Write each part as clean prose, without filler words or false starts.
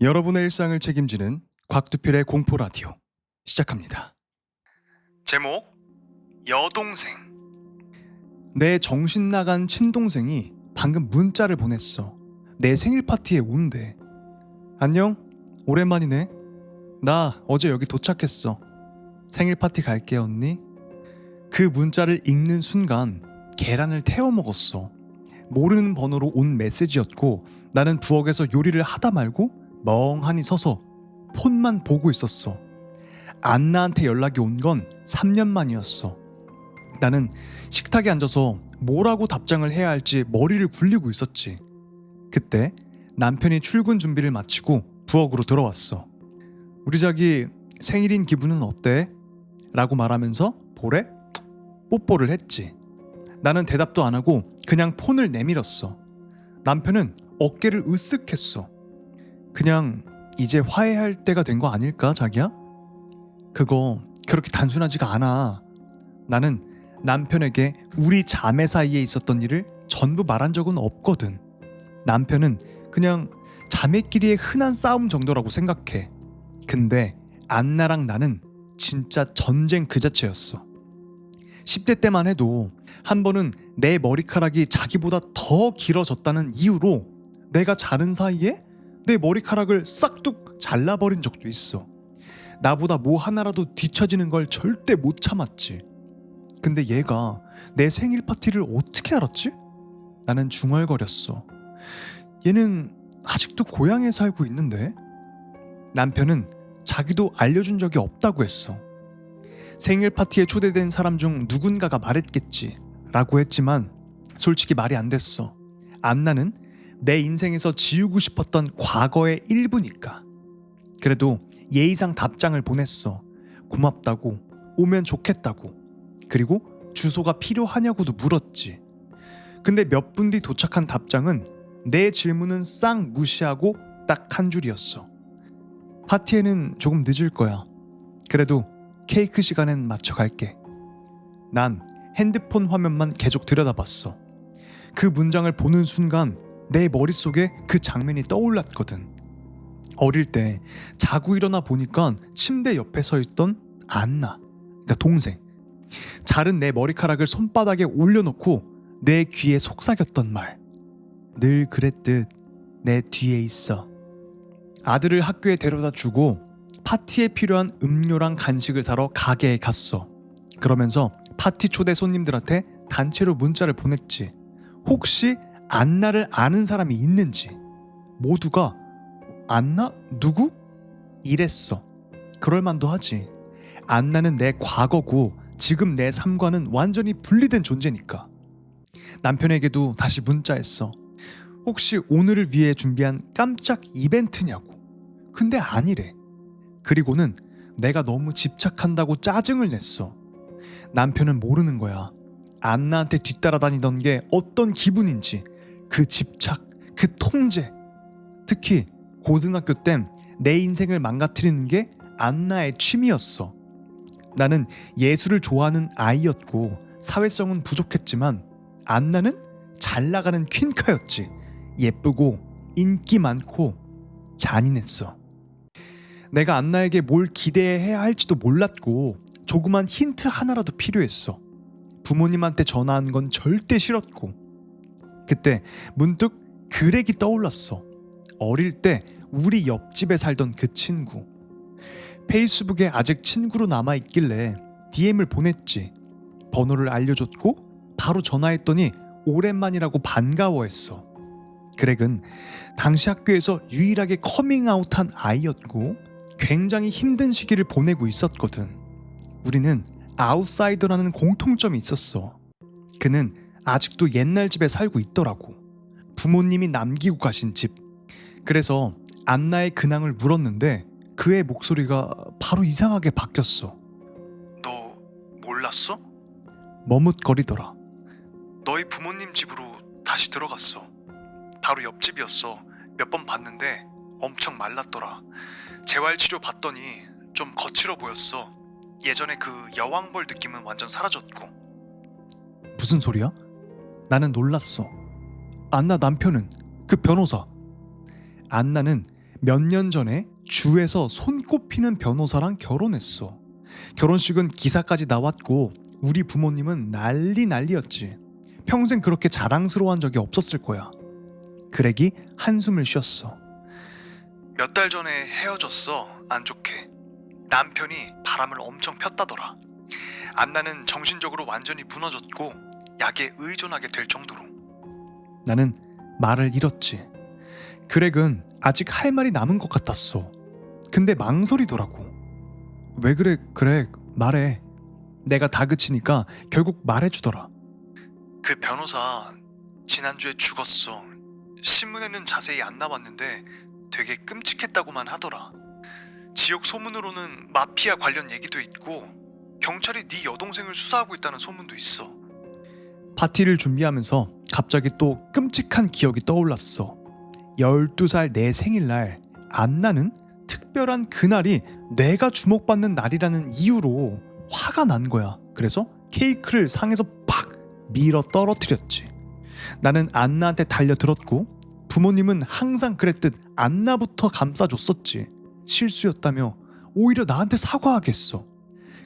여러분의 일상을 책임지는 곽두필의 공포라디오 시작합니다. 제목 여동생. 내 정신 나간 친동생이 방금 문자를 보냈어. 내 생일 파티에 온대. 안녕? 오랜만이네. 나 어제 여기 도착했어. 생일 파티 갈게 언니. 그 문자를 읽는 순간 계란을 태워 먹었어. 모르는 번호로 온 메시지였고 나는 부엌에서 요리를 하다 말고 멍하니 서서 폰만 보고 있었어. 안나한테 연락이 온 건 3년 만이었어. 나는 식탁에 앉아서 뭐라고 답장을 해야 할지 머리를 굴리고 있었지. 그때 남편이 출근 준비를 마치고 부엌으로 들어왔어. 우리 자기 생일인 기분은 어때? 라고 말하면서 볼에 뽀뽀를 했지. 나는 대답도 안 하고 그냥 폰을 내밀었어. 남편은 어깨를 으쓱했어. 그냥 이제 화해할 때가 된 거 아닐까 자기야? 그거 그렇게 단순하지가 않아. 나는 남편에게 우리 자매 사이에 있었던 일을 전부 말한 적은 없거든. 남편은 그냥 자매끼리의 흔한 싸움 정도라고 생각해. 근데 안나랑 나는 진짜 전쟁 그 자체였어. 10대 때만 해도 한 번은 내 머리카락이 자기보다 더 길어졌다는 이유로 내가 자른 사이에 내 머리카락을 싹둑 잘라버린 적도 있어. 나보다 뭐 하나라도 뒤처지는 걸 절대 못 참았지. 근데 얘가 내 생일 파티를 어떻게 알았지? 나는 중얼거렸어. 얘는 아직도 고향에 살고 있는데? 남편은 자기도 알려준 적이 없다고 했어. 생일 파티에 초대된 사람 중 누군가가 말했겠지 라고 했지만 솔직히 말이 안 됐어. 안나는 내 인생에서 지우고 싶었던 과거의 일부니까. 그래도 예의상 답장을 보냈어. 고맙다고, 오면 좋겠다고, 그리고 주소가 필요하냐고도 물었지. 근데 몇 분 뒤 도착한 답장은 내 질문은 싹 무시하고 딱 한 줄이었어. 파티에는 조금 늦을 거야. 그래도 케이크 시간엔 맞춰 갈게. 난 핸드폰 화면만 계속 들여다봤어. 그 문장을 보는 순간 내 머릿속에 그 장면이 떠올랐거든. 어릴 때 자고 일어나 보니까 침대 옆에 서 있던 안나, 그러니까 동생. 자른 내 머리카락을 손바닥에 올려놓고 내 귀에 속삭였던 말. 늘 그랬듯 내 뒤에 있어. 아들을 학교에 데려다 주고 파티에 필요한 음료랑 간식을 사러 가게에 갔어. 그러면서 파티 초대 손님들한테 단체로 문자를 보냈지. 혹시 안나를 아는 사람이 있는지. 모두가 안나? 누구? 이랬어. 그럴만도 하지. 안나는 내 과거고 지금 내 삶과는 완전히 분리된 존재니까. 남편에게도 다시 문자했어. 혹시 오늘을 위해 준비한 깜짝 이벤트냐고. 근데 아니래. 그리고는 내가 너무 집착한다고 짜증을 냈어. 남편은 모르는 거야. 안나한테 뒤따라다니던 게 어떤 기분인지. 그 집착, 그 통제. 특히 고등학교 땐 내 인생을 망가뜨리는 게 안나의 취미였어. 나는 예술을 좋아하는 아이였고 사회성은 부족했지만 안나는 잘 나가는 퀸카였지. 예쁘고 인기 많고 잔인했어. 내가 안나에게 뭘 기대해야 할지도 몰랐고 조그만 힌트 하나라도 필요했어. 부모님한테 전화한 건 절대 싫었고. 그때 문득 그렉이 떠올랐어. 어릴 때 우리 옆집에 살던 그 친구. 페이스북에 아직 친구로 남아있길래 DM을 보냈지. 번호를 알려줬고 바로 전화했더니 오랜만이라고 반가워했어. 그렉은 당시 학교에서 유일하게 커밍아웃한 아이였고 굉장히 힘든 시기를 보내고 있었거든. 우리는 아웃사이더라는 공통점이 있었어. 그는 아직도 옛날 집에 살고 있더라고. 부모님이 남기고 가신 집. 그래서 안나의 근황을 물었는데 그의 목소리가 바로 이상하게 바뀌었어. 너 몰랐어? 머뭇거리더라. 너희 부모님 집으로 다시 들어갔어. 바로 옆집이었어. 몇 번 봤는데 엄청 말랐더라. 재활치료 받더니 좀 거칠어 보였어. 예전에 그 여왕벌 느낌은 완전 사라졌고. 무슨 소리야? 나는 놀랐어. 안나 남편은? 그 변호사. 안나는 몇 년 전에 주에서 손꼽히는 변호사랑 결혼했어. 결혼식은 기사까지 나왔고 우리 부모님은 난리였지. 평생 그렇게 자랑스러워한 적이 없었을 거야. 그렉이 한숨을 쉬었어. 몇 달 전에 헤어졌어. 안 좋게. 남편이 바람을 엄청 폈다더라. 안나는 정신적으로 완전히 무너졌고 약에 의존하게 될 정도로. 나는 말을 잃었지. 그렉은 아직 할 말이 남은 것 같았어. 근데 망설이더라고. 왜 그래 그렉, 말해. 내가 다그치니까 결국 말해주더라. 그 변호사 지난주에 죽었어. 신문에는 자세히 안 나왔는데 되게 끔찍했다고만 하더라. 지역 소문으로는 마피아 관련 얘기도 있고 경찰이 네 여동생을 수사하고 있다는 소문도 있어. 파티를 준비하면서 갑자기 또 끔찍한 기억이 떠올랐어. 12살 내 생일날 안나는 특별한 그날이 내가 주목받는 날이라는 이유로 화가 난 거야. 그래서 케이크를 상에서 팍 밀어 떨어뜨렸지. 나는 안나한테 달려들었고 부모님은 항상 그랬듯 안나부터 감싸줬었지. 실수였다며 오히려 나한테 사과하겠어.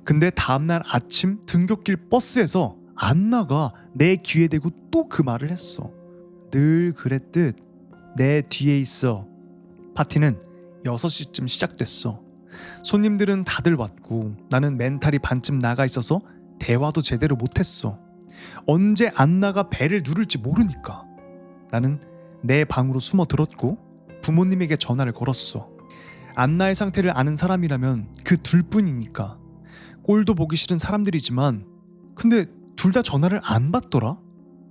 근데 다음날 아침 등굣길 버스에서 안나가 내 귀에 대고 또 그 말을 했어. 늘 그랬듯 내 뒤에 있어. 파티는 6시쯤 시작됐어. 손님들은 다들 왔고 나는 멘탈이 반쯤 나가 있어서 대화도 제대로 못했어. 언제 안나가 벨을 누를지 모르니까. 나는 내 방으로 숨어 들었고 부모님에게 전화를 걸었어. 안나의 상태를 아는 사람이라면 그 둘뿐이니까. 꼴도 보기 싫은 사람들이지만 근데 둘 다 전화를 안 받더라.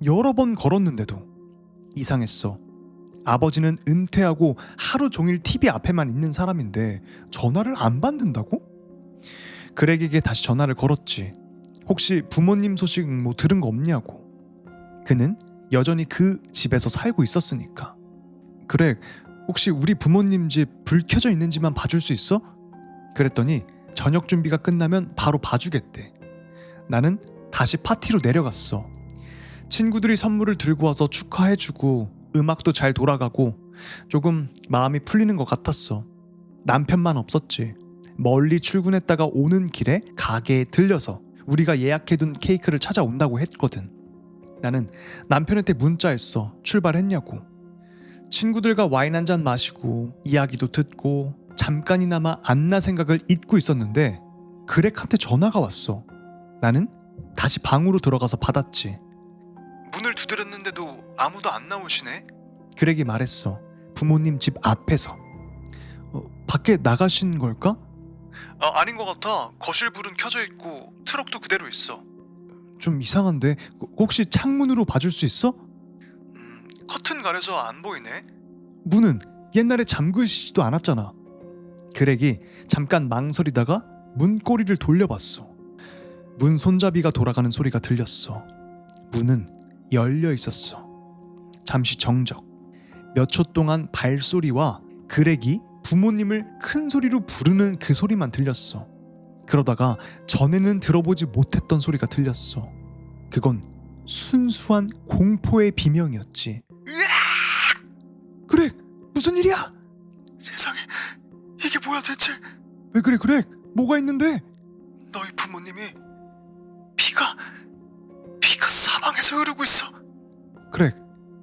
여러 번 걸었는데도. 이상했어. 아버지는 은퇴하고 하루 종일 TV 앞에만 있는 사람인데 전화를 안 받는다고? 그렉에게 다시 전화를 걸었지. 혹시 부모님 소식 뭐 들은 거 없냐고. 그는 여전히 그 집에서 살고 있었으니까. 그렉, 혹시 우리 부모님 집 불 켜져 있는지만 봐줄 수 있어? 그랬더니 저녁 준비가 끝나면 바로 봐주겠대. 나는 다시 파티로 내려갔어. 친구들이 선물을 들고 와서 축하해주고 음악도 잘 돌아가고 조금 마음이 풀리는 것 같았어. 남편만 없었지. 멀리 출근했다가 오는 길에 가게에 들려서 우리가 예약해둔 케이크를 찾아온다고 했거든. 나는 남편한테 문자했어. 출발했냐고. 친구들과 와인 한잔 마시고 이야기도 듣고 잠깐이나마 안나 생각을 잊고 있었는데 그렉한테 전화가 왔어. 나는 다시 방으로 들어가서 받았지. 문을 두드렸는데도 아무도 안 나오시네? 그렉이 말했어. 부모님 집 앞에서. 밖에 나가신 걸까? 아닌 것 같아. 거실 불은 켜져 있고 트럭도 그대로 있어. 좀 이상한데 혹시 창문으로 봐줄 수 있어? 커튼 가려서 안 보이네. 문은 옛날에 잠그시지도 않았잖아. 그렉이 잠깐 망설이다가 문고리를 돌려봤어. 문 손잡이가 돌아가는 소리가 들렸어. 문은 열려 있었어. 잠시 정적. 몇 초 동안 발소리와 그렉이 부모님을 큰 소리로 부르는 그 소리만 들렸어. 그러다가 전에는 들어보지 못했던 소리가 들렸어. 그건 순수한 공포의 비명이었지. 그렉! 무슨 일이야? 세상에, 이게 뭐야 대체? 왜 그래 그렉? 뭐가 있는데? 너희 부모님이 피가 사방에서 흐르고 있어. 그렉,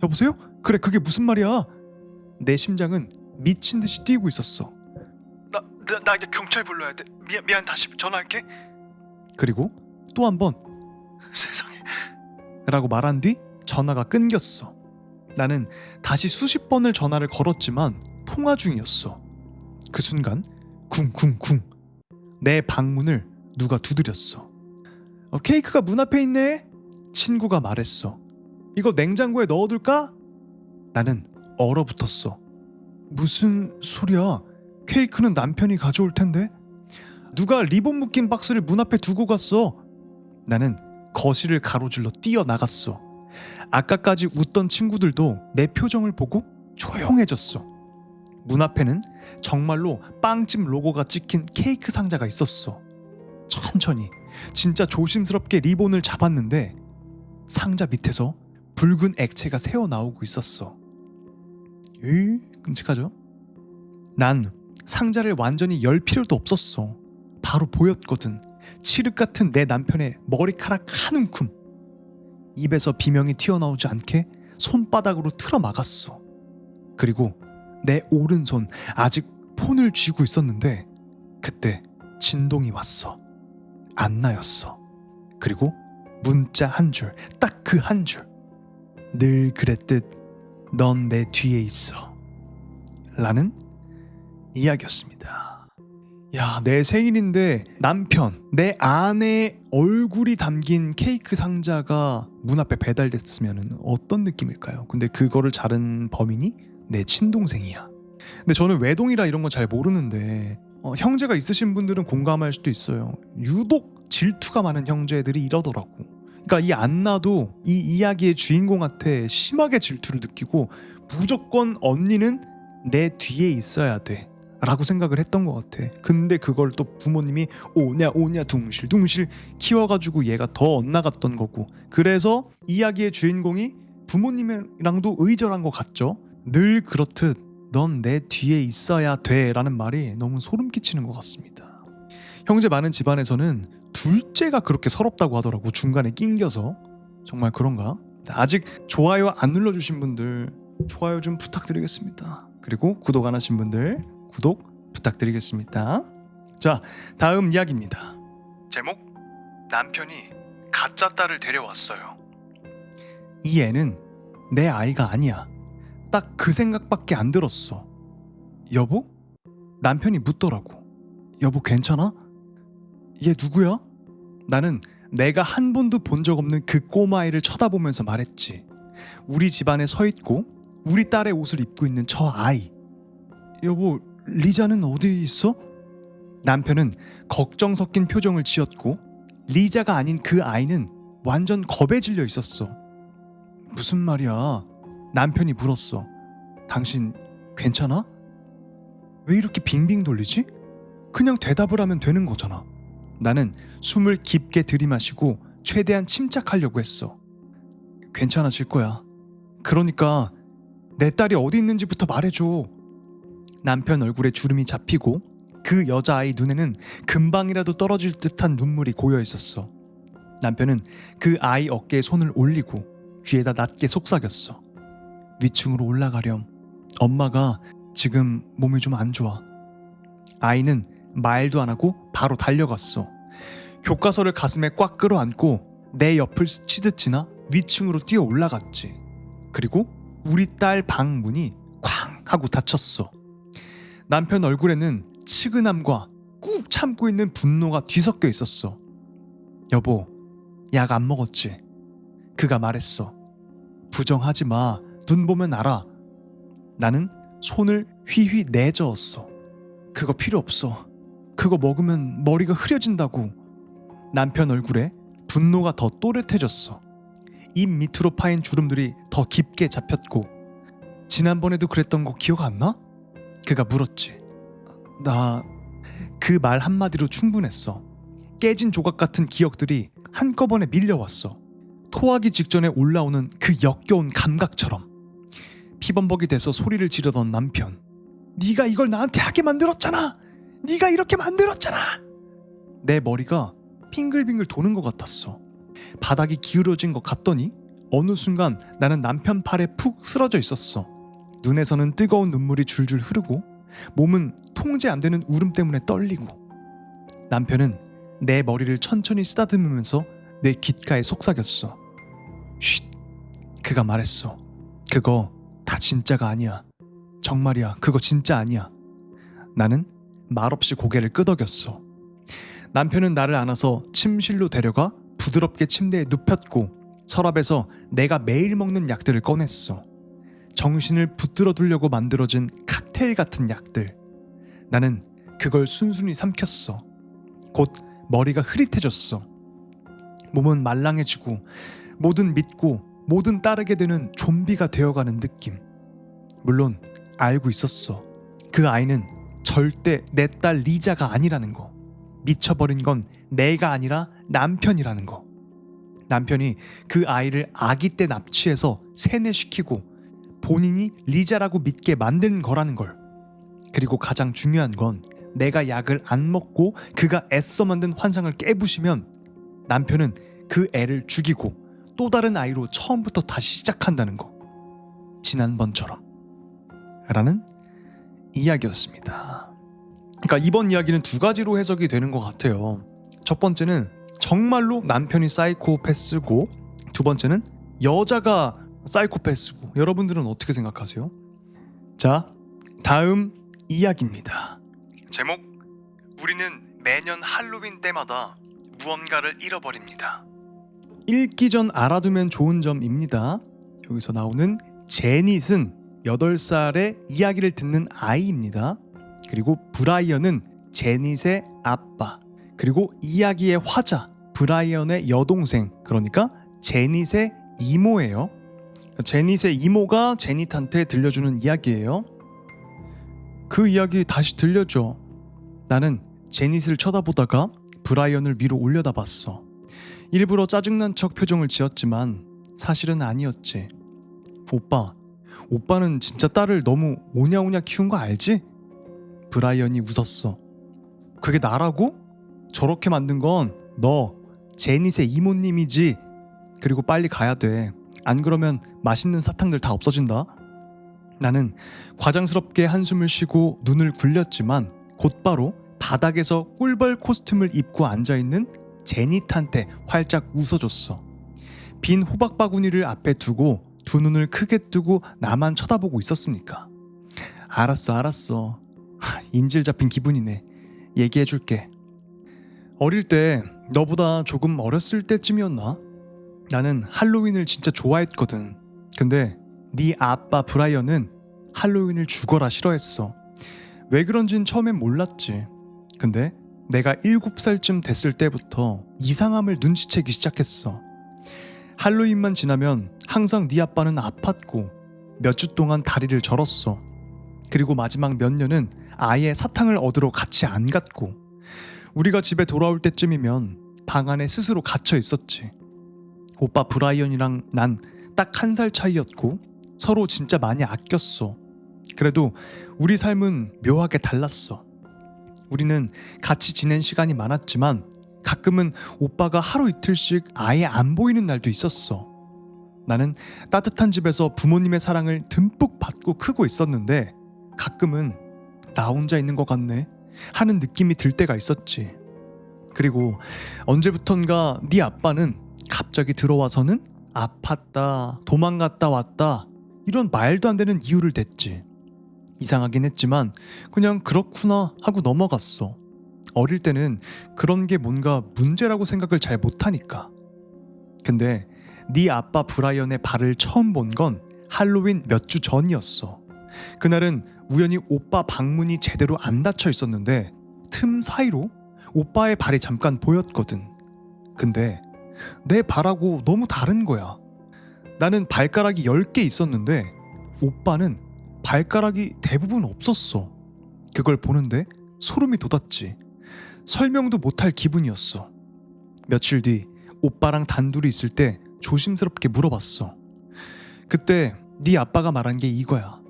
여보세요? 그래, 그게 무슨 말이야? 내 심장은 미친 듯이 뛰고 있었어. 나 이제 경찰 불러야 돼. 미안 다시 전화할게. 그리고 또 한 번 세상에 라고 말한 뒤 전화가 끊겼어. 나는 다시 수십 번을 전화를 걸었지만 통화 중이었어. 그 순간 쿵쿵쿵 내 방문을 누가 두드렸어. 케이크가 문 앞에 있네. 친구가 말했어. 이거 냉장고에 넣어둘까? 나는 얼어붙었어. 무슨 소리야? 케이크는 남편이 가져올 텐데. 누가 리본 묶인 박스를 문 앞에 두고 갔어. 나는 거실을 가로질러 뛰어나갔어. 아까까지 웃던 친구들도 내 표정을 보고 조용해졌어. 문 앞에는 정말로 빵집 로고가 찍힌 케이크 상자가 있었어. 천천히 진짜 조심스럽게 리본을 잡았는데 상자 밑에서 붉은 액체가 새어나오고 있었어. 끔찍하죠? 난 상자를 완전히 열 필요도 없었어. 바로 보였거든. 칠흑 같은 내 남편의 머리카락 한 움큼. 입에서 비명이 튀어나오지 않게 손바닥으로 틀어 막았어. 그리고 내 오른손 아직 폰을 쥐고 있었는데 그때 진동이 왔어. 안나였어. 그리고 문자 한 줄, 딱 그 한 줄. 늘 그랬듯 넌 내 뒤에 있어 라는 이야기였습니다. 야, 내 생일인데 남편, 내 아내의 얼굴이 담긴 케이크 상자가 문 앞에 배달됐으면 어떤 느낌일까요? 근데 그거를 자른 범인이 내 친동생이야. 근데 저는 외동이라 이런 건 잘 모르는데 형제가 있으신 분들은 공감할 수도 있어요. 유독 질투가 많은 형제들이 이러더라고. 그러니까 이 안나도 이 이야기의 주인공한테 심하게 질투를 느끼고 무조건 언니는 내 뒤에 있어야 돼 라고 생각을 했던 것 같아. 근데 그걸 또 부모님이 오냐 오냐 둥실둥실 키워가지고 얘가 더 엇나갔던 거고, 그래서 이야기의 주인공이 부모님이랑도 의절한 것 같죠. 늘 그렇듯 넌 내 뒤에 있어야 돼 라는 말이 너무 소름 끼치는 것 같습니다. 형제 많은 집안에서는 둘째가 그렇게 서럽다고 하더라고. 중간에 낑겨서. 정말 그런가? 아직 좋아요 안 눌러주신 분들 좋아요 좀 부탁드리겠습니다. 그리고 구독 안 하신 분들 구독 부탁드리겠습니다. 자, 다음 이야기입니다. 제목, 남편이 가짜 딸을 데려왔어요. 이 애는 내 아이가 아니야. 딱 그 생각밖에 안 들었어. 여보? 남편이 묻더라고. 여보 괜찮아? 얘 누구야? 나는 내가 한 번도 본 적 없는 그 꼬마아이를 쳐다보면서 말했지. 우리 집안에 서 있고 우리 딸의 옷을 입고 있는 저 아이. 여보, 리자는 어디 있어? 남편은 걱정 섞인 표정을 지었고 리자가 아닌 그 아이는 완전 겁에 질려 있었어. 무슨 말이야? 남편이 물었어. 당신 괜찮아? 왜 이렇게 빙빙 돌리지? 그냥 대답을 하면 되는 거잖아. 나는 숨을 깊게 들이마시고 최대한 침착하려고 했어. 괜찮아질 거야. 그러니까 내 딸이 어디 있는지부터 말해줘. 남편 얼굴에 주름이 잡히고 그 여자아이 눈에는 금방이라도 떨어질 듯한 눈물이 고여 있었어. 남편은 그 아이 어깨에 손을 올리고 귀에다 낮게 속삭였어. 위층으로 올라가렴. 엄마가 지금 몸이 좀 안 좋아. 아이는 말도 안 하고 바로 달려갔어. 교과서를 가슴에 꽉 끌어안고 내 옆을 스치듯 지나 위층으로 뛰어 올라갔지. 그리고 우리 딸 방 문이 쾅 하고 닫혔어. 남편 얼굴에는 치근함과 꾹 참고 있는 분노가 뒤섞여 있었어. 여보, 약 안 먹었지? 그가 말했어. 부정하지 마. 눈 보면 알아. 나는 손을 휘휘 내저었어. 그거 필요 없어. 그거 먹으면 머리가 흐려진다고. 남편 얼굴에 분노가 더 또렷해졌어. 입 밑으로 파인 주름들이 더 깊게 잡혔고. 지난번에도 그랬던 거 기억 안 나? 그가 물었지. 나 그 말 한마디로 충분했어. 깨진 조각 같은 기억들이 한꺼번에 밀려왔어. 토하기 직전에 올라오는 그 역겨운 감각처럼. 피범벅이 돼서 소리를 지르던 남편. 네가 이걸 나한테 하게 만들었잖아. 네가 이렇게 만들었잖아. 내 머리가 빙글빙글 도는 것 같았어. 바닥이 기울어진 것 같더니 어느 순간 나는 남편 팔에 푹 쓰러져 있었어. 눈에서는 뜨거운 눈물이 줄줄 흐르고 몸은 통제 안 되는 울음 때문에 떨리고. 남편은 내 머리를 천천히 쓰다듬으면서 내 귓가에 속삭였어. 쉿. 그가 말했어. 그거 다 진짜가 아니야. 정말이야. 그거 진짜 아니야. 나는 말없이 고개를 끄덕였어. 남편은 나를 안아서 침실로 데려가 부드럽게 침대에 눕혔고 서랍에서 내가 매일 먹는 약들을 꺼냈어. 정신을 붙들어 두려고 만들어진 칵테일 같은 약들. 나는 그걸 순순히 삼켰어. 곧 머리가 흐릿해졌어. 몸은 말랑해지고 뭐든 믿고 뭐든 따르게 되는 좀비가 되어가는 느낌. 물론 알고 있었어. 그 아이는 절대 내 딸 리자가 아니라는 거. 미쳐버린 건 내가 아니라 남편이라는 거. 남편이 그 아이를 아기 때 납치해서 세뇌시키고 본인이 리자라고 믿게 만든 거라는 걸. 그리고 가장 중요한 건 내가 약을 안 먹고 그가 애써 만든 환상을 깨부시면 남편은 그 애를 죽이고 또 다른 아이로 처음부터 다시 시작한다는 거. 지난번처럼. 라는 이야기였습니다. 그러니까 이번 이야기는 두 가지로 해석이 되는 것 같아요. 첫 번째는 정말로 남편이 사이코패스고, 두 번째는 여자가 사이코패스고. 여러분들은 어떻게 생각하세요? 자, 다음 이야기입니다. 제목: 우리는 매년 할로윈 때마다 무언가를 잃어버립니다. 읽기 전 알아두면 좋은 점입니다. 여기서 나오는 제닛은 8살의 이야기를 듣는 아이입니다. 그리고 브라이언은 제닛의 아빠, 그리고 이야기의 화자 브라이언의 여동생, 그러니까 제닛의 이모예요. 제닛의 이모가 제닛한테 들려주는 이야기예요. 그 이야기 다시 들려줘. 나는 제닛을 쳐다보다가 브라이언을 위로 올려다봤어. 일부러 짜증난 척 표정을 지었지만 사실은 아니었지. 오빠는 진짜 딸을 너무 오냐오냐 키운 거 알지? 브라이언이 웃었어. 그게 나라고? 저렇게 만든 건 너, 제닛의 이모님이지. 그리고 빨리 가야 돼. 안 그러면 맛있는 사탕들 다 없어진다. 나는 과장스럽게 한숨을 쉬고 눈을 굴렸지만 곧바로 바닥에서 꿀벌 코스튬을 입고 앉아있는 제닛한테 활짝 웃어줬어. 빈 호박 바구니를 앞에 두고 두 눈을 크게 뜨고 나만 쳐다보고 있었으니까. 알았어. 인질 잡힌 기분이네. 얘기해줄게. 어릴 때 너보다 조금 어렸을 때쯤이었나? 나는 할로윈을 진짜 좋아했거든. 근데 네 아빠 브라이언은 할로윈을 죽어라 싫어했어. 왜 그런진 처음엔 몰랐지. 근데 내가 7살쯤 됐을 때부터 이상함을 눈치채기 시작했어. 할로윈만 지나면 항상 네 아빠는 아팠고 몇 주 동안 다리를 절었어. 그리고 마지막 몇 년은 아예 사탕을 얻으러 같이 안 갔고, 우리가 집에 돌아올 때쯤이면 방 안에 스스로 갇혀 있었지. 오빠 브라이언이랑 난 딱 1살 차이였고 서로 진짜 많이 아꼈어. 그래도 우리 삶은 묘하게 달랐어. 우리는 같이 지낸 시간이 많았지만 가끔은 오빠가 하루 이틀씩 아예 안 보이는 날도 있었어. 나는 따뜻한 집에서 부모님의 사랑을 듬뿍 받고 크고 있었는데 가끔은 나 혼자 있는 것 같네 하는 느낌이 들 때가 있었지. 그리고 언제부턴가 네 아빠는 갑자기 들어와서는 아팠다, 도망갔다 왔다 이런 말도 안 되는 이유를 댔지. 이상하긴 했지만 그냥 그렇구나 하고 넘어갔어. 어릴 때는 그런 게 뭔가 문제라고 생각을 잘 못하니까. 근데 네 아빠 브라이언의 발을 처음 본 건 할로윈 몇 주 전이었어. 그날은 우연히 오빠 방문이 제대로 안 닫혀 있었는데 틈 사이로 오빠의 발이 잠깐 보였거든. 근데 내 발하고 너무 다른 거야. 나는 발가락이 10개 있었는데 오빠는 발가락이 대부분 없었어. 그걸 보는데 소름이 돋았지. 설명도 못할 기분이었어. 며칠 뒤 오빠랑 단둘이 있을 때 조심스럽게 물어봤어. 그때 네 아빠가 말한 게 이거야.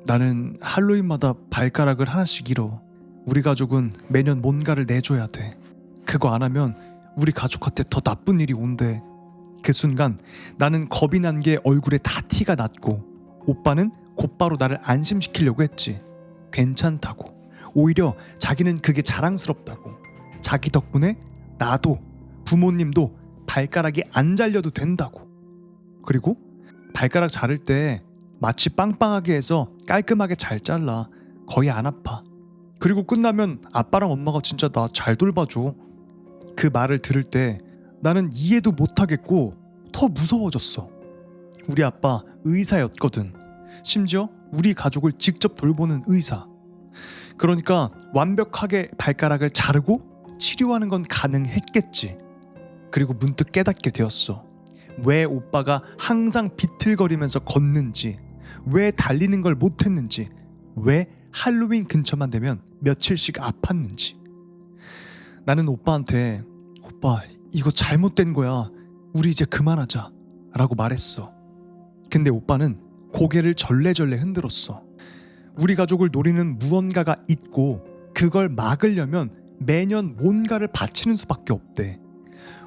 나는 할로윈마다 발가락을 하나씩 잃어. 우리 가족은 매년 뭔가를 내줘야 돼. 그거 안 하면 우리 가족한테 더 나쁜 일이 온대. 그 순간 나는 겁이 난 게 얼굴에 다 티가 났고 오빠는 곧바로 나를 안심시키려고 했지. 괜찮다고. 오히려 자기는 그게 자랑스럽다고. 자기 덕분에 나도 부모님도 발가락이 안 잘려도 된다고. 그리고 발가락 자를 때 마취 빵빵하게 해서 깔끔하게 잘 잘라. 거의 안 아파. 그리고 끝나면 아빠랑 엄마가 진짜 나 잘 돌봐줘. 그 말을 들을 때 나는 이해도 못하겠고 더 무서워졌어. 우리 아빠 의사였거든. 심지어 우리 가족을 직접 돌보는 의사. 그러니까 완벽하게 발가락을 자르고 치료하는 건 가능했겠지. 그리고 문득 깨닫게 되었어. 왜 오빠가 항상 비틀거리면서 걷는지, 왜 달리는 걸 못했는지, 왜 할로윈 근처만 되면 며칠씩 아팠는지. 나는 오빠한테 오빠 이거 잘못된 거야. 우리 이제 그만하자 라고 말했어. 근데 오빠는 고개를 절레절레 흔들었어. 우리 가족을 노리는 무언가가 있고 그걸 막으려면 매년 뭔가를 바치는 수밖에 없대.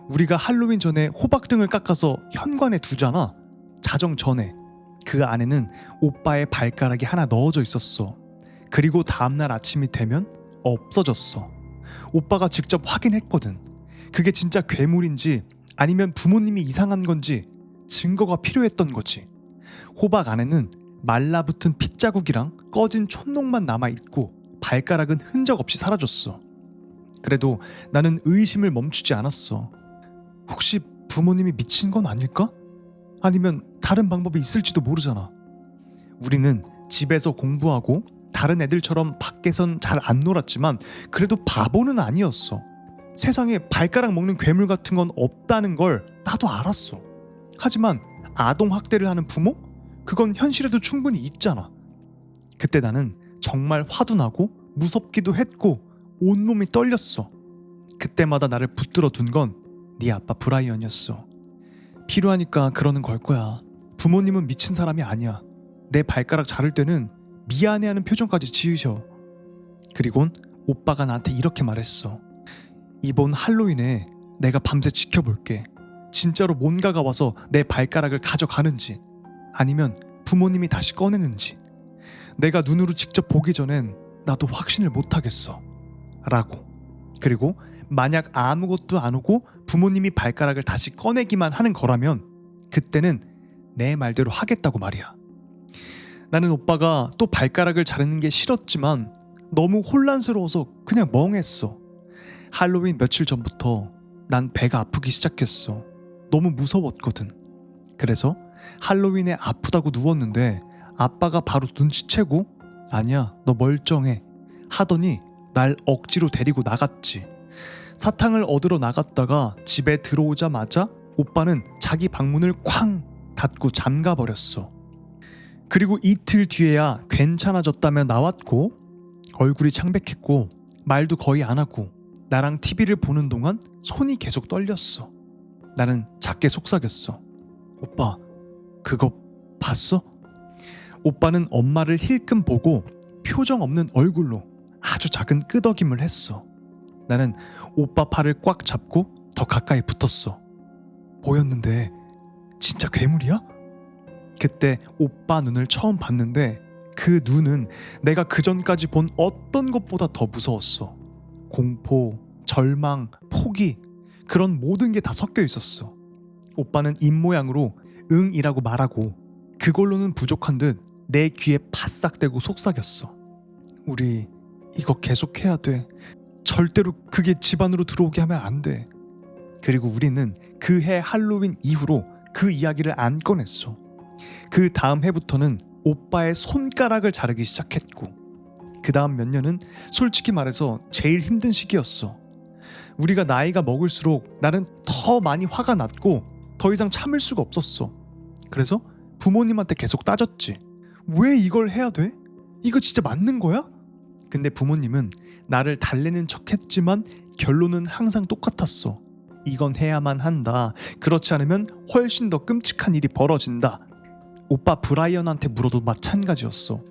우리가 할로윈 전에 호박등을 깎아서 현관에 두잖아. 자정 전에. 그 안에는 오빠의 발가락이 하나 넣어져 있었어. 그리고 다음날 아침이 되면 없어졌어. 오빠가 직접 확인했거든. 그게 진짜 괴물인지 아니면 부모님이 이상한 건지 증거가 필요했던 거지. 호박 안에는 말라붙은 핏자국이랑 꺼진 촛농만 남아있고 발가락은 흔적 없이 사라졌어. 그래도 나는 의심을 멈추지 않았어. 혹시 부모님이 미친 건 아닐까? 아니면 다른 방법이 있을지도 모르잖아. 우리는 집에서 공부하고 다른 애들처럼 밖에선 잘 안 놀았지만 그래도 바보는 아니었어. 세상에 발가락 먹는 괴물 같은 건 없다는 걸 나도 알았어. 하지만 아동학대를 하는 부모? 그건 현실에도 충분히 있잖아. 그때 나는 정말 화도 나고 무섭기도 했고 온몸이 떨렸어. 그때마다 나를 붙들어 둔 건 네 아빠 브라이언이었어. 필요하니까 그러는 걸 거야. 부모님은 미친 사람이 아니야. 내 발가락 자를 때는 미안해하는 표정까지 지으셔. 그리곤 오빠가 나한테 이렇게 말했어. 이번 할로윈에 내가 밤새 지켜볼게. 진짜로 뭔가가 와서 내 발가락을 가져가는지 아니면 부모님이 다시 꺼내는지. 내가 눈으로 직접 보기 전엔 나도 확신을 못하겠어. 라고. 그리고 만약 아무것도 안 오고 부모님이 발가락을 다시 꺼내기만 하는 거라면 그때는 내 말대로 하겠다고 말이야. 나는 오빠가 또 발가락을 자르는 게 싫었지만 너무 혼란스러워서 그냥 멍했어. 할로윈 며칠 전부터 난 배가 아프기 시작했어. 너무 무서웠거든. 그래서 할로윈에 아프다고 누웠는데 아빠가 바로 눈치채고 아니야 너 멀쩡해 하더니 날 억지로 데리고 나갔지. 사탕을 얻으러 나갔다가 집에 들어오자마자 오빠는 자기 방문을 쾅 닫고 잠가버렸어. 그리고 이틀 뒤에야 괜찮아졌다며 나왔고 얼굴이 창백했고 말도 거의 안 하고 나랑 TV를 보는 동안 손이 계속 떨렸어. 나는 작게 속삭였어. 오빠 그거 봤어? 오빠는 엄마를 힐끔 보고 표정 없는 얼굴로 아주 작은 끄덕임을 했어. 나는 오빠 팔을 꽉 잡고 더 가까이 붙었어. 보였는데 진짜 괴물이야? 그때 오빠 눈을 처음 봤는데 그 눈은 내가 그전까지 본 어떤 것보다 더 무서웠어. 공포, 절망, 포기 그런 모든 게 다 섞여 있었어. 오빠는 입모양으로 응이라고 말하고 그걸로는 부족한 듯 내 귀에 바싹대고 속삭였어. 우리 이거 계속해야 돼. 절대로 그게 집 안으로 들어오게 하면 안 돼. 그리고 우리는 그 해 할로윈 이후로 그 이야기를 안 꺼냈어. 그 다음 해부터는 오빠의 손가락을 자르기 시작했고 그 다음 몇 년은 솔직히 말해서 제일 힘든 시기였어. 우리가 나이가 먹을수록 나는 더 많이 화가 났고 더 이상 참을 수가 없었어. 그래서 부모님한테 계속 따졌지. 왜 이걸 해야 돼? 이거 진짜 맞는 거야? 근데 부모님은 나를 달래는 척했지만 결론은 항상 똑같았어. 이건 해야만 한다. 그렇지 않으면 훨씬 더 끔찍한 일이 벌어진다. 오빠 브라이언한테 물어도 마찬가지였어.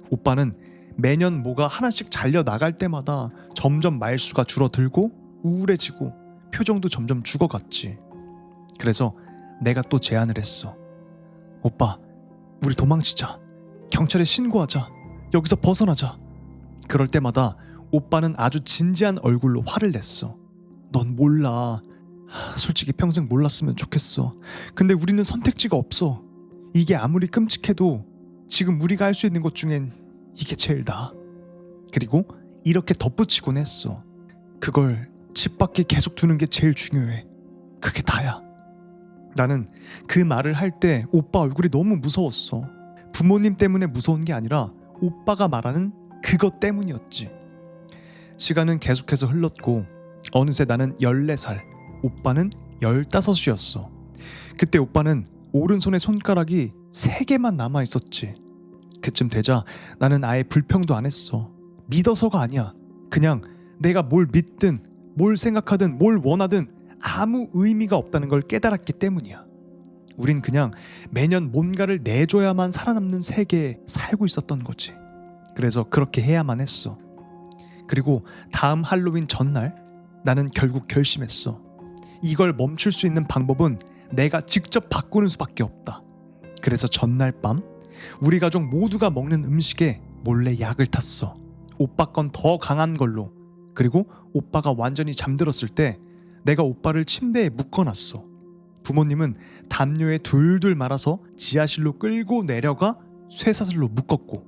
오빠는 매년 뭐가 하나씩 잘려 나갈 때마다 점점 말수가 줄어들고 우울해지고 표정도 점점 죽어갔지. 그래서 내가 또 제안을 했어. 오빠, 우리 도망치자. 경찰에 신고하자. 여기서 벗어나자. 그럴 때마다 오빠는 아주 진지한 얼굴로 화를 냈어. 넌 몰라. 솔직히 평생 몰랐으면 좋겠어. 근데 우리는 선택지가 없어. 이게 아무리 끔찍해도 지금 우리가 할 수 있는 것 중엔 이게 제일 나아. 그리고 이렇게 덧붙이곤 했어. 그걸 집 밖에 계속 두는 게 제일 중요해. 그게 다야. 나는 그 말을 할 때 오빠 얼굴이 너무 무서웠어. 부모님 때문에 무서운 게 아니라 오빠가 말하는 그것 때문이었지. 시간은 계속해서 흘렀고 어느새 나는 14살, 오빠는 15이었어. 그때 오빠는 오른손의 손가락이 3개만 남아있었지. 그쯤 되자 나는 아예 불평도 안 했어. 믿어서가 아니야. 그냥 내가 뭘 믿든 뭘 생각하든 뭘 원하든 아무 의미가 없다는 걸 깨달았기 때문이야. 우린 그냥 매년 뭔가를 내줘야만 살아남는 세계에 살고 있었던 거지. 그래서 그렇게 해야만 했어. 그리고 다음 할로윈 전날 나는 결국 결심했어. 이걸 멈출 수 있는 방법은 내가 직접 바꾸는 수밖에 없다. 그래서 전날 밤 우리 가족 모두가 먹는 음식에 몰래 약을 탔어. 오빠 건 더 강한 걸로. 그리고 오빠가 완전히 잠들었을 때 내가 오빠를 침대에 묶어놨어. 부모님은 담요에 둘둘 말아서 지하실로 끌고 내려가 쇠사슬로 묶었고,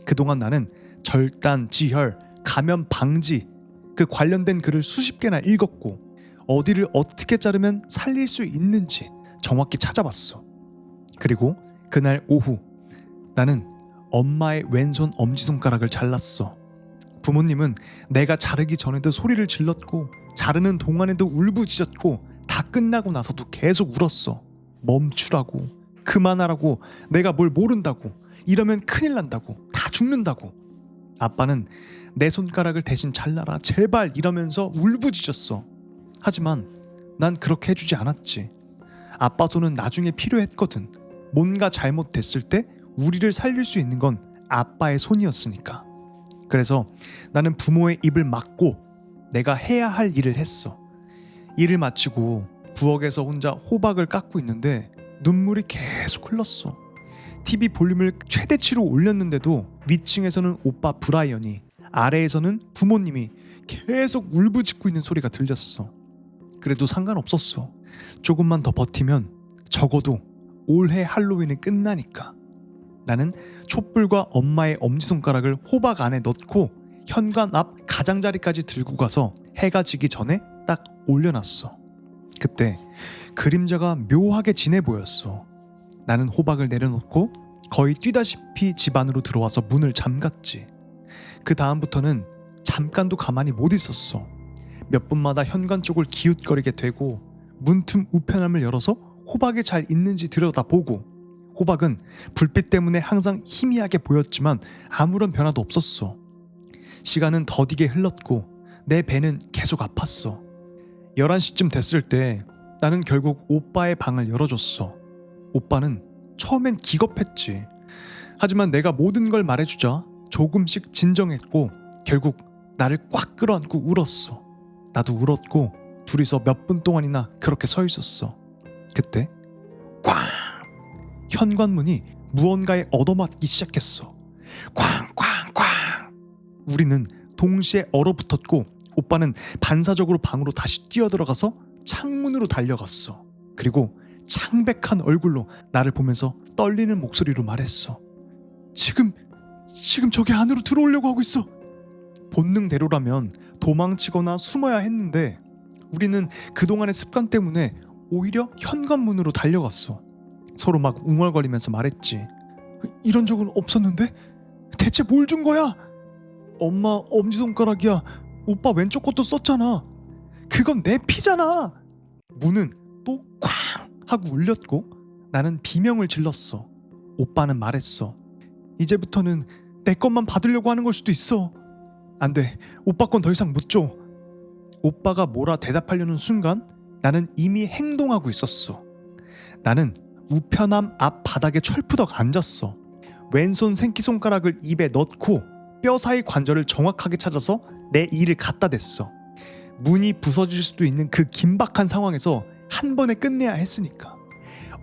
그동안 나는 절단, 지혈, 감염 방지 그 관련된 글을 수십 개나 읽었고 어디를 어떻게 자르면 살릴 수 있는지 정확히 찾아봤어. 그리고 그날 오후 나는 엄마의 왼손 엄지손가락을 잘랐어. 부모님은 내가 자르기 전에도 소리를 질렀고 자르는 동안에도 울부짖었고 다 끝나고 나서도 계속 울었어. 멈추라고, 그만하라고, 내가 뭘 모른다고, 이러면 큰일 난다고, 다 죽는다고. 아빠는 내 손가락을 대신 잘라라 제발 이러면서 울부짖었어. 하지만 난 그렇게 해주지 않았지. 아빠 손은 나중에 필요했거든. 뭔가 잘못됐을 때 우리를 살릴 수 있는 건 아빠의 손이었으니까. 그래서 나는 부모의 입을 막고 내가 해야 할 일을 했어. 일을 마치고 부엌에서 혼자 호박을 깎고 있는데 눈물이 계속 흘렀어. TV 볼륨을 최대치로 올렸는데도 위층에서는 오빠 브라이언이, 아래에서는 부모님이 계속 울부짖고 있는 소리가 들렸어. 그래도 상관없었어. 조금만 더 버티면 적어도 올해 할로윈은 끝나니까. 나는 촛불과 엄마의 엄지손가락을 호박 안에 넣고 현관 앞 가장자리까지 들고 가서 해가 지기 전에 딱 올려놨어. 그때 그림자가 묘하게 진해 보였어. 나는 호박을 내려놓고 거의 뛰다시피 집 안으로 들어와서 문을 잠갔지. 그 다음부터는 잠깐도 가만히 못 있었어. 몇 분마다 현관 쪽을 기웃거리게 되고 문틈 우편함을 열어서 호박이 잘 있는지 들여다보고, 호박은 불빛 때문에 항상 희미하게 보였지만 아무런 변화도 없었어. 시간은 더디게 흘렀고 내 배는 계속 아팠어. 11시쯤 됐을 때 나는 결국 오빠의 방을 열어줬어. 오빠는 처음엔 기겁했지. 하지만 내가 모든 걸 말해주자 조금씩 진정했고 결국 나를 꽉 끌어안고 울었어. 나도 울었고 둘이서 몇 분 동안이나 그렇게 서 있었어. 그때 꽝! 현관문이 무언가에 얻어맞기 시작했어. 꽝꽝꽝! 우리는 동시에 얼어붙었고 오빠는 반사적으로 방으로 다시 뛰어들어가서 창문으로 달려갔어. 그리고 창백한 얼굴로 나를 보면서 떨리는 목소리로 말했어. 지금 저기 안으로 들어오려고 하고 있어. 본능대로라면 도망치거나 숨어야 했는데 우리는 그동안의 습관 때문에 오히려 현관문으로 달려갔어. 서로 막 웅얼거리면서 말했지. 이런 적은 없었는데? 대체 뭘 준 거야? 엄마 엄지손가락이야. 오빠 왼쪽 것도 썼잖아. 그건 내 피잖아. 문은 또 쾅 하고 울렸고 나는 비명을 질렀어. 오빠는 말했어. 이제부터는 내 것만 받으려고 하는 걸 수도 있어. 안 돼. 오빠 건 더 이상 못 줘. 오빠가 뭐라 대답하려는 순간 나는 이미 행동하고 있었어. 나는 우편함 앞 바닥에 철푸덕 앉았어. 왼손 새끼손가락을 입에 넣고 뼈 사이 관절을 정확하게 찾아서 내 이를 갖다 댔어. 문이 부서질 수도 있는 그 긴박한 상황에서 한 번에 끝내야 했으니까.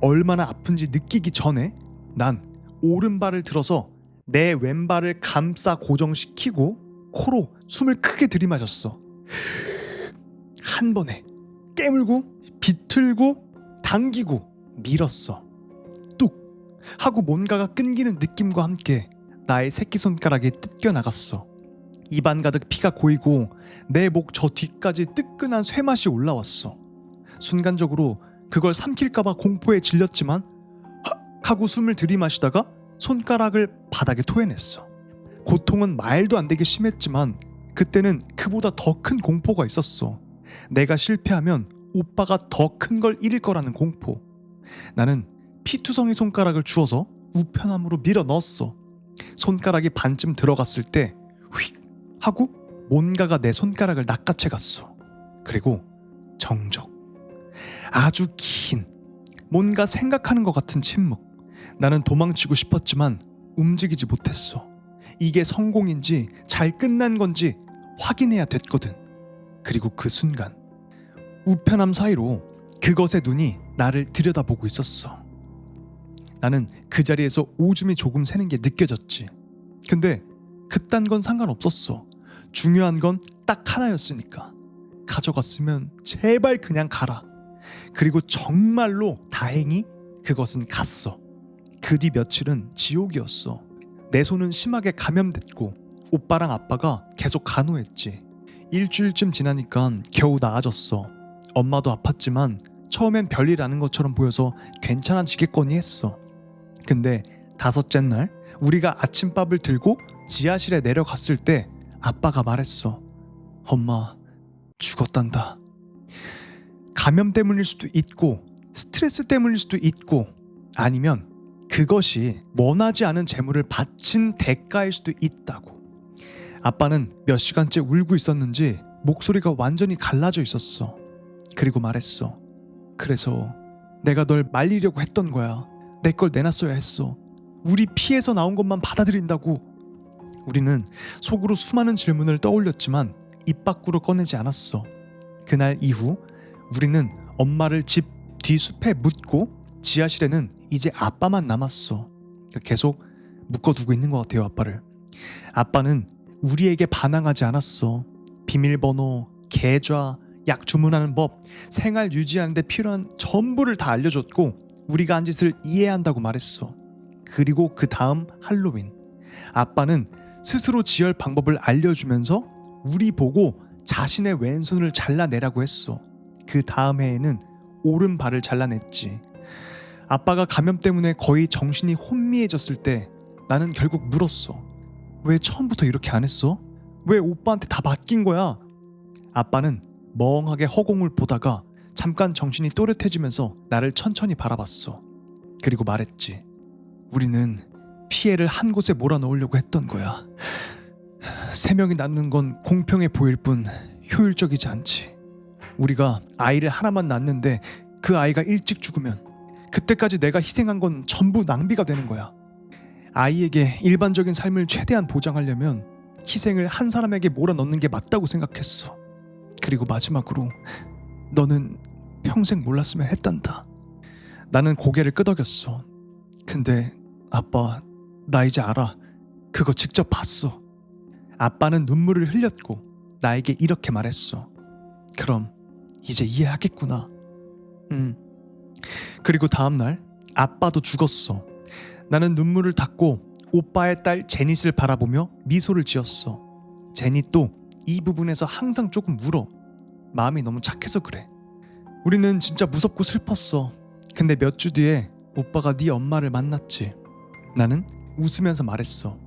얼마나 아픈지 느끼기 전에 난 오른발을 들어서 내 왼발을 감싸 고정시키고 코로 숨을 크게 들이마셨어. 한 번에 깨물고 비틀고 당기고 밀었어. 뚝 하고 뭔가가 끊기는 느낌과 함께 나의 새끼손가락이 뜯겨 나갔어. 입안 가득 피가 고이고 내 목 저 뒤까지 뜨끈한 쇠맛이 올라왔어. 순간적으로 그걸 삼킬까봐 공포에 질렸지만 헉 하고 숨을 들이마시다가 손가락을 바닥에 토해냈어. 고통은 말도 안 되게 심했지만 그때는 그보다 더 큰 공포가 있었어. 내가 실패하면 오빠가 더 큰 걸 잃을 거라는 공포. 나는 피투성이 손가락을 주워서 우편함으로 밀어 넣었어. 손가락이 반쯤 들어갔을 때 휙 하고 뭔가가 내 손가락을 낚아채 갔어. 그리고 정적. 아주 긴, 뭔가 생각하는 것 같은 침묵. 나는 도망치고 싶었지만 움직이지 못했어. 이게 성공인지 잘 끝난 건지 확인해야 됐거든. 그리고 그 순간 우편함 사이로 그것의 눈이 나를 들여다보고 있었어. 나는 그 자리에서 오줌이 조금 새는 게 느껴졌지. 근데 그딴 건 상관없었어. 중요한 건 딱 하나였으니까. 가져갔으면 제발 그냥 가라. 그리고 정말로 다행히 그것은 갔어. 그 뒤 며칠은 지옥이었어. 내 손은 심하게 감염됐고 오빠랑 아빠가 계속 간호했지. 일주일쯤 지나니까 겨우 나아졌어. 엄마도 아팠지만 처음엔 별일 아닌 것처럼 보여서 괜찮아지겠거니 했어. 근데 다섯째 날 우리가 아침밥을 들고 지하실에 내려갔을 때 아빠가 말했어. 엄마 죽었단다. 감염 때문일 수도 있고 스트레스 때문일 수도 있고 아니면 그것이 원하지 않은 재물을 바친 대가일 수도 있다고. 아빠는 몇 시간째 울고 있었는지 목소리가 완전히 갈라져 있었어. 그리고 말했어. 그래서 내가 널 말리려고 했던 거야. 내 걸 내놨어야 했어. 우리 피에서 나온 것만 받아들인다고. 우리는 속으로 수많은 질문을 떠올렸지만 입 밖으로 꺼내지 않았어. 그날 이후 우리는 엄마를 집 뒷숲에 묻고 지하실에는 이제 아빠만 남았어. 계속 묶어두고 있는 것 같아요, 아빠를. 아빠는 우리에게 반항하지 않았어. 비밀번호, 계좌, 약 주문하는 법, 생활 유지하는 데 필요한 전부를 다 알려줬고 우리가 한 짓을 이해한다고 말했어. 그리고 그 다음 할로윈 아빠는 스스로 지혈 방법을 알려주면서 우리 보고 자신의 왼손을 잘라내라고 했어. 그 다음 해에는 오른발을 잘라냈지. 아빠가 감염 때문에 거의 정신이 혼미해졌을 때 나는 결국 물었어. 왜 처음부터 이렇게 안 했어? 왜 오빠한테 다 맡긴 거야? 아빠는 멍하게 허공을 보다가 잠깐 정신이 또렷해지면서 나를 천천히 바라봤어. 그리고 말했지. 우리는 피해를 한 곳에 몰아넣으려고 했던 거야. 3명이 낳는 건 공평해 보일 뿐 효율적이지 않지. 우리가 아이를 하나만 낳는데 그 아이가 일찍 죽으면 그때까지 내가 희생한 건 전부 낭비가 되는 거야. 아이에게 일반적인 삶을 최대한 보장하려면 희생을 한 사람에게 몰아넣는 게 맞다고 생각했어. 그리고 마지막으로 너는 평생 몰랐으면 했단다. 나는 고개를 끄덕였어. 근데 아빠, 나 이제 알아. 그거 직접 봤어. 아빠는 눈물을 흘렸고 나에게 이렇게 말했어. 그럼 이제 이해하겠구나. 그리고 다음날 아빠도 죽었어. 나는 눈물을 닦고 오빠의 딸 제닛을 바라보며 미소를 지었어. 제닛도 이 부분에서 항상 조금 울어. 마음이 너무 착해서 그래. 우리는 진짜 무섭고 슬펐어. 근데 몇 주 뒤에 오빠가 네 엄마를 만났지. 나는 웃으면서 말했어.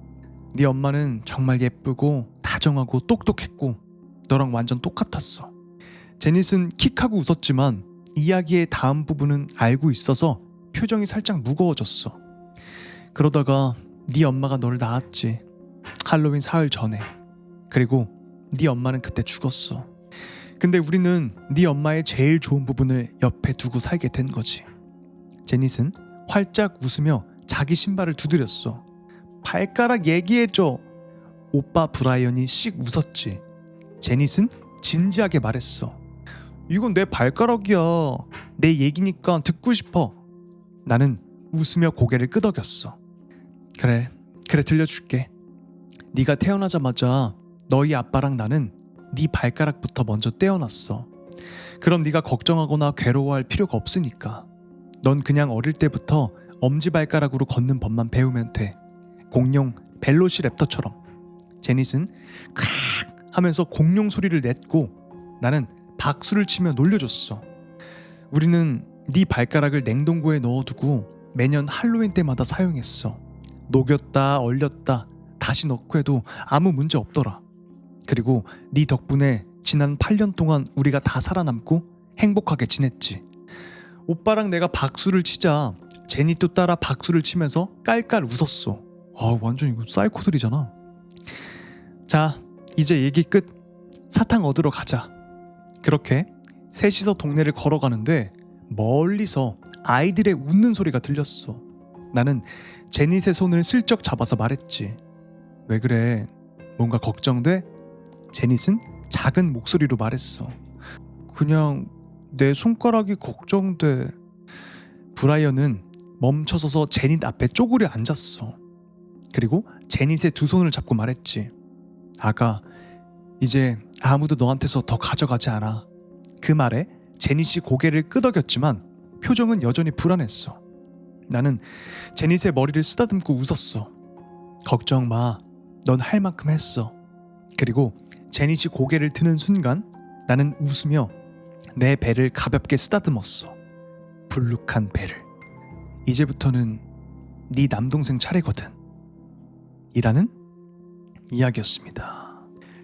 네 엄마는 정말 예쁘고 다정하고 똑똑했고 너랑 완전 똑같았어. 제닛은 킥하고 웃었지만 이야기의 다음 부분은 알고 있어서 표정이 살짝 무거워졌어. 그러다가 네 엄마가 너를 낳았지. 할로윈 사흘 전에. 그리고 네 엄마는 그때 죽었어. 근데 우리는 네 엄마의 제일 좋은 부분을 옆에 두고 살게 된 거지. 제닛은 활짝 웃으며 자기 신발을 두드렸어. 발가락 얘기해줘. 오빠 브라이언이 씩 웃었지. 제닛은 진지하게 말했어. 이건 내 발가락이야. 내 얘기니까 듣고 싶어. 나는 웃으며 고개를 끄덕였어. 그래 들려줄게. 네가 태어나자마자 너희 아빠랑 나는 네 발가락부터 먼저 떼어놨어. 그럼 네가 걱정하거나 괴로워할 필요가 없으니까. 넌 그냥 어릴 때부터 엄지발가락으로 걷는 법만 배우면 돼. 공룡 벨로시랩터처럼. 제닛은 콱 하면서 공룡 소리를 냈고 나는 박수를 치며 놀려줬어. 우리는 네 발가락을 냉동고에 넣어두고 매년 할로윈 때마다 사용했어. 녹였다 얼렸다 다시 넣고 해도 아무 문제 없더라. 그리고 네 덕분에 지난 8년 동안 우리가 다 살아남고 행복하게 지냈지. 오빠랑 내가 박수를 치자 제닛도 따라 박수를 치면서 깔깔 웃었어. 완전 이거 사이코들이잖아. 자, 이제 얘기 끝. 사탕 얻으러 가자. 그렇게 셋이서 동네를 걸어가는데 멀리서 아이들의 웃는 소리가 들렸어. 나는 제닛의 손을 슬쩍 잡아서 말했지. 왜 그래? 뭔가 걱정돼? 제닛은 작은 목소리로 말했어. 그냥 내 손가락이 걱정돼. 브라이언은 멈춰서서 제닛 앞에 쪼그려 앉았어. 그리고 제닛의 두 손을 잡고 말했지. 아가, 이제 아무도 너한테서 더 가져가지 않아. 그 말에 제닛이 고개를 끄덕였지만 표정은 여전히 불안했어. 나는 제닛의 머리를 쓰다듬고 웃었어. 걱정 마. 넌 할 만큼 했어. 그리고 제닛이 고개를 드는 순간 나는 웃으며 내 배를 가볍게 쓰다듬었어. 불룩한 배를. 이제부터는 네 남동생 차례거든. 이라는 이야기였습니다.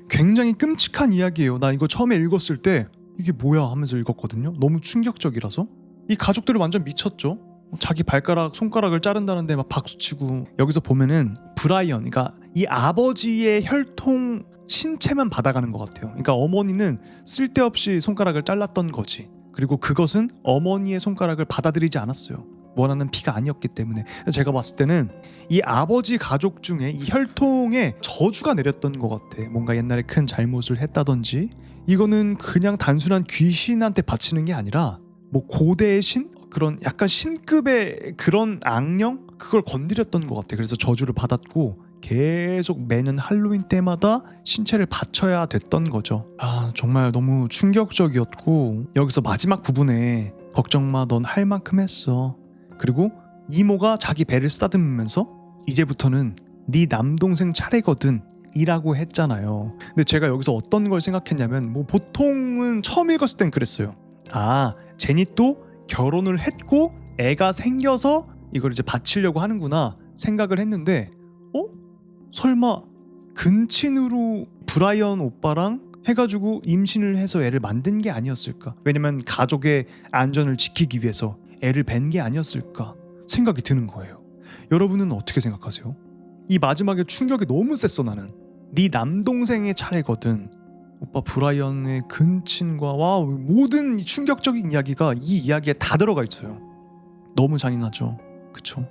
굉장히 끔찍한 이야기예요. 나 이거 처음에 읽었을 때 이게 뭐야 하면서 읽었거든요. 너무 충격적이라서. 이 가족들은 완전 미쳤죠. 자기 발가락, 손가락을 자른다는데 막 박수치고. 여기서 보면은 브라이언, 그러니까 이 아버지의 혈통 신체만 받아가는 것 같아요. 그러니까 어머니는 쓸데없이 손가락을 잘랐던 거지. 그리고 그것은 어머니의 손가락을 받아들이지 않았어요. 원하는 피가 아니었기 때문에. 제가 봤을 때는 이 아버지 가족 중에 이 혈통에 저주가 내렸던 것 같아. 뭔가 옛날에 큰 잘못을 했다든지. 이거는 그냥 단순한 귀신한테 바치는 게 아니라 뭐 고대의 신? 그런 약간 신급의 그런 악령? 그걸 건드렸던 것 같아. 그래서 저주를 받았고 계속 매년 할로윈 때마다 신체를 바쳐야 됐던 거죠. 아, 정말 너무 충격적이었고, 여기서 마지막 부분에 걱정 마, 넌 할 만큼 했어. 그리고 이모가 자기 배를 쓰다듬으면서 이제부터는 네 남동생 차례거든 이라고 했잖아요. 근데 제가 여기서 어떤 걸 생각했냐면, 뭐 보통은 처음 읽었을 땐 그랬어요. 아, 제닛도 결혼을 했고 애가 생겨서 이걸 이제 바치려고 하는구나 생각을 했는데, 설마 근친으로 브라이언 오빠랑 해가지고 임신을 해서 애를 만든 게 아니었을까? 왜냐면 가족의 안전을 지키기 위해서 애를 뵌 게 아니었을까 생각이 드는 거예요. 여러분은 어떻게 생각하세요? 이 마지막에 충격이 너무 셌어. 나는 네 남동생의 차례거든. 오빠 브라이언의 근친과 와, 모든 이 충격적인 이야기가 이 이야기에 다 들어가 있어요. 너무 잔인하죠, 그쵸?